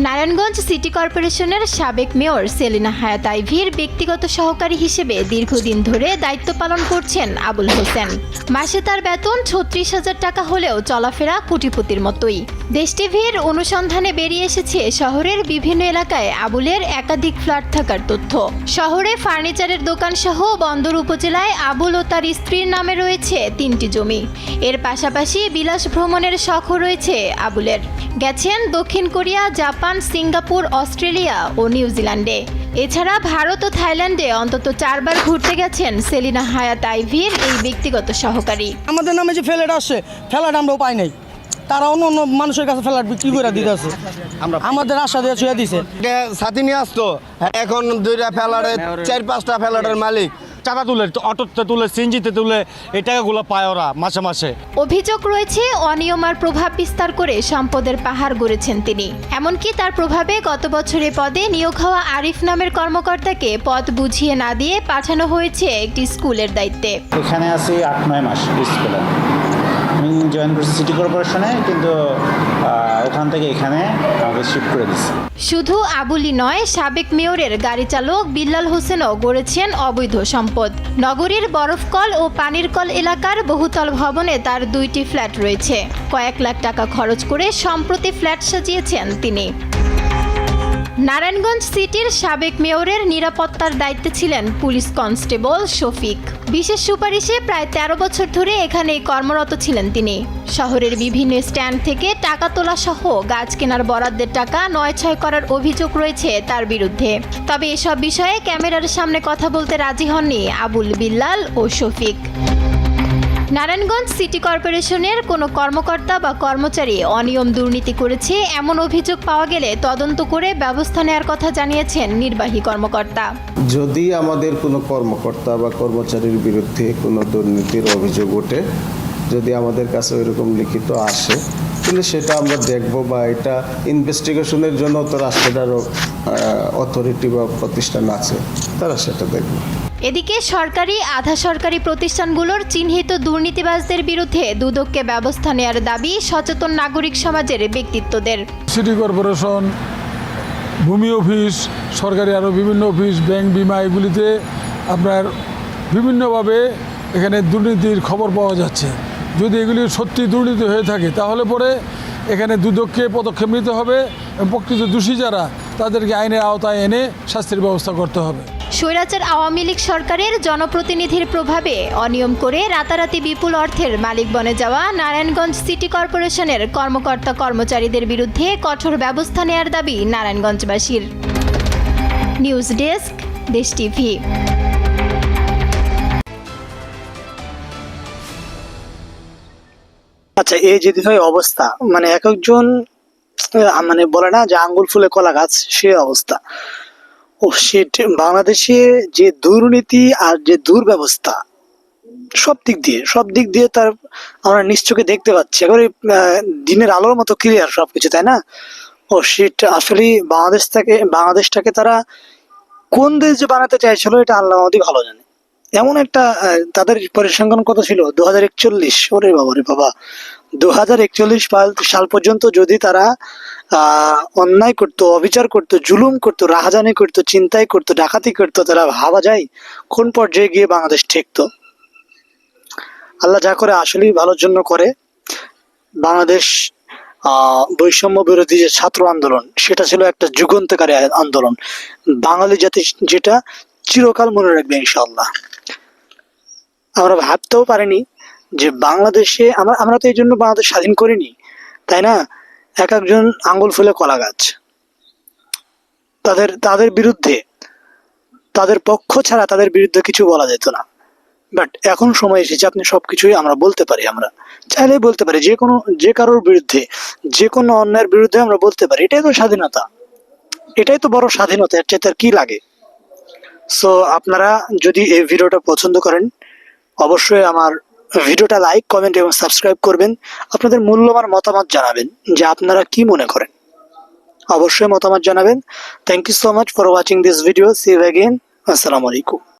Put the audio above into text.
Narayanganj city কর্পোরেশনের সাবেক mayor Selina হায়াত আইভীর ব্যক্তিগত সহকারী হিসেবে দীর্ঘদিন ধরে দায়িত্ব পালন করছেন আবুল হোসেন। মাসে তার বেতন ৩৬,০০০ টাকা হলেও চলাফেরা কোটিপতির মতোই। দেশ টিভির অনুসন্ধানে বেরিয়ে এসেছে শহরের বিভিন্ন এলাকায় আবুলের একাধিক ফ্ল্যাট থাকার তথ্য। শহরে ফার্নিচারের দোকান সহ বন্দর উপজেলায় আবুল ও তার স্ত্রীর নামে রয়েছে ৩টি জমি। এর পাশাপাশি বিলাস ভ্রমণের শখও রয়েছে আবুলের। গেছেন দক্ষিণ কোরিয়া, জাপান, সিঙ্গাপুর, অস্ট্রেলিয়া ও নিউজিল্যান্ডে। এছাড়া ভারত ও থাইল্যান্ডে অন্তত 4 বার ঘুরতে গেছেন সেলিনা হায়াত আইভীর এই ব্যক্তিগত সহকারী। আমাদের নামে যে ফ্ল্যাট আসছে, ফ্ল্যাট আমরাও পাই নাই, তারা অন্য অন্য মানুষের কাছে ফ্ল্যাট বিক্রি করে দিতে আছে। আমাদের আশা দিয়ে ছুঁয়ে দিছে। সাথী নিয়ে আসতো, এখন 2টা ফ্ল্যাটের 4-5টা ফ্ল্যাটের মালিক। চাঁদা তুলে, অটোতে তুলে, সিএনজিতে তুলে এই টাকাগুলো পায় ওরা মাসে মাসে। অভিযোগ রয়েছে অনিয়ম আর প্রভাব বিস্তার করে সম্পদের পাহাড় গড়েছেন তিনি। এমনকি তার প্রভাবে গত বছরে পদে নিয়োগ হওয়া আরিফ নামের কর্মকর্তাকে পদ বুঝিয়ে না দিয়ে পাঠানো হয়েছে একটি স্কুলের দায়িত্বে। এখানে আছি 8-9 মাস স্কুলে। আমি জয়েন করছি সিটি কর্পোরেশনে, কিন্তু ওখান থেকে এখানে আমাকে শিফট করে দিচ্ছে। শুধু আবুলই নয়, সাবেক মেয়রের গাড়ি চালক বিল্লাল হোসেনও গড়েছেন অবৈধ সম্পদ। নগরীর বরফকল ও পানির কল এলাকার বহুতল ভবনে তার 2টি ফ্ল্যাট রয়েছে। কয়েক লাখ টাকা খরচ করে সম্প্রতি ফ্ল্যাট সাজিয়েছেন তিনি। নারায়ণগঞ্জ সিটির সাবেক মেয়রের নিরাপত্তার দায়িত্বে ছিলেন পুলিশ কনস্টেবল শফিক। বিশেষ সুপারিশে প্রায় 13 বছর ধরে এখানে কর্মরত ছিলেন তিনি। শহরের বিভিন্ন স্ট্যান্ড থেকে টাকা তোলা সহ গাছ কেনার বরাদ্দের টাকা নয়-ছয় করার অভিযোগ রয়েছে তার বিরুদ্ধে। তবে এসব বিষয়ে ক্যামেরার সামনে কথা বলতে রাজি হননি আবুল, বিল্লাল ও শফিক। নারায়ণগঞ্জ সিটি কর্পোরেশনের কোনো কর্মকর্তা বা কর্মচারী অনিয়ম দুর্নীতি করেছে এমন অভিযোগ পাওয়া গেলে তদন্ত করে ব্যবস্থা নেওয়ার কথা জানিয়েছেন নির্বাহী কর্মকর্তা। যদি আমাদের কোনো কর্মকর্তা বা কর্মচারীর বিরুদ্ধে কোনো দুর্নীতির অভিযোগ ওঠে, যদি আমাদের কাছে ওইরকম লিখিত আসে, তাহলে সেটা আমরা দেখব, বা এটা ইনভেস্টিগেশনের জন্য তো রাষ্ট্রের অথরিটি বা প্রতিষ্ঠান আছে, তারা সেটা দেখবে। এদিকে সরকারি, আধা সরকারি প্রতিষ্ঠানগুলোর চিহ্নিত দুর্নীতিবাজদের বিরুদ্ধে দুদককে ব্যবস্থা নেওয়ার দাবি সচেতন নাগরিক সমাজের ব্যক্তিত্বদের। সিটি কর্পোরেশন, ভূমি অফিস, সরকারি আরও বিভিন্ন অফিস, ব্যাংক, বিমা, এগুলিতে আপনার বিভিন্নভাবে এখানে দুর্নীতির খবর পাওয়া যাচ্ছে। যদি এগুলি সত্যি দুর্নীতি হয়ে থাকে তাহলে পরে এখানে দুদককে পদক্ষেপ নিতে হবে এবং প্রকৃত দোষী যারা তাদেরকে আইনের আওতায় এনে শাস্তির ব্যবস্থা করতে হবে। স্বৈরাচার আওয়ামী লীগ সরকারের জনপ্রতিনিধির প্রভাবে অনিয়ম করে রাতারাতি বিপুল অর্থের মালিক বনে যাওয়া নারায়ণগঞ্জ সিটি কর্পোরেশনের কর্মকর্তা কর্মচারীদের বিরুদ্ধে কঠোর ব্যবস্থা নেওয়ার দাবি নারায়ণগঞ্জবাসীর। নিউজ ডেস্ক, দেশ টিভি। আচ্ছা, এই যদি হয় অবস্থা, মানে এক একজন মানে বলে না যে আঙ্গুল ফুলে কলা গাছ, সে অবস্থা। ও শিট, বাংলাদেশে যে দুর্নীতি আর যে দুর্ব্যবস্থা সব দিক দিয়ে তার আমরা নিশ্চয়ই দেখতে পাচ্ছি, একেবারে দিনের আলোর মতো ক্লিয়ার সবকিছু, তাই না? ও শিট, আসলে বাংলাদেশটাকে তারা কোন দেশ যে বানাতে চাইছিল এটা আল্লাহ আমাদের ভালো জানে। এমন একটা তাদের পরিসংখ্যান কত ছিল, 2041। ওরে বাবা, 2041 সাল পর্যন্ত যদি তারা অন্যায় করতো, অবিচার করতো, জুলুম করতো, রাহাজানি করতো, চিন্তাই করতো, ডাকাতি করতো, তারা ভাবা যায় কোন পর্যায়ে গিয়ে বাংলাদেশ ঠেকতো। আল্লাহ যা করে আসলেই ভালোর জন্য করে। বাংলাদেশ বৈষম্য বিরোধী যে ছাত্র আন্দোলন, সেটা ছিল একটা যুগান্তকারী আন্দোলন, বাঙালি জাতি যেটা চিরকাল মনে রাখবে ইনশাআল্লাহ। আমরা ভাবতেও পারিনি যে বাংলাদেশে আমরা তো এই জন্য বাংলাদেশ স্বাধীন করিনি, তাই না? এক একজন আঙ্গুল ফুলে কলা গাছ, তাদের বিরুদ্ধে, তাদের পক্ষ ছাড়া তাদের বিরুদ্ধে কিছু বলা যেত না। বাট এখন সময় এসেছে আপনি সবকিছুই আমরা বলতে পারি, আমরা চাইলেই বলতে পারি, যে কারোর বিরুদ্ধে, যে কোনো অন্যায়ের বিরুদ্ধে আমরা বলতে পারি। এটাই তো স্বাধীনতা, এটাই তো বড় স্বাধীনতা, এর চেয়ে তার কি লাগে? সো আপনারা যদি এই ভিডিওটা পছন্দ করেন, অবশ্যই আমার ভিডিওটা লাইক, কমেন্ট এবং সাবস্ক্রাইব করবেন। আপনাদের মূল্যবান মতামত জানাবেন যে আপনারা কি মনে করেন, অবশ্যই মতামত জানাবেন। Thank you so much for watching this video. See you again. আসসালামু আলাইকুম।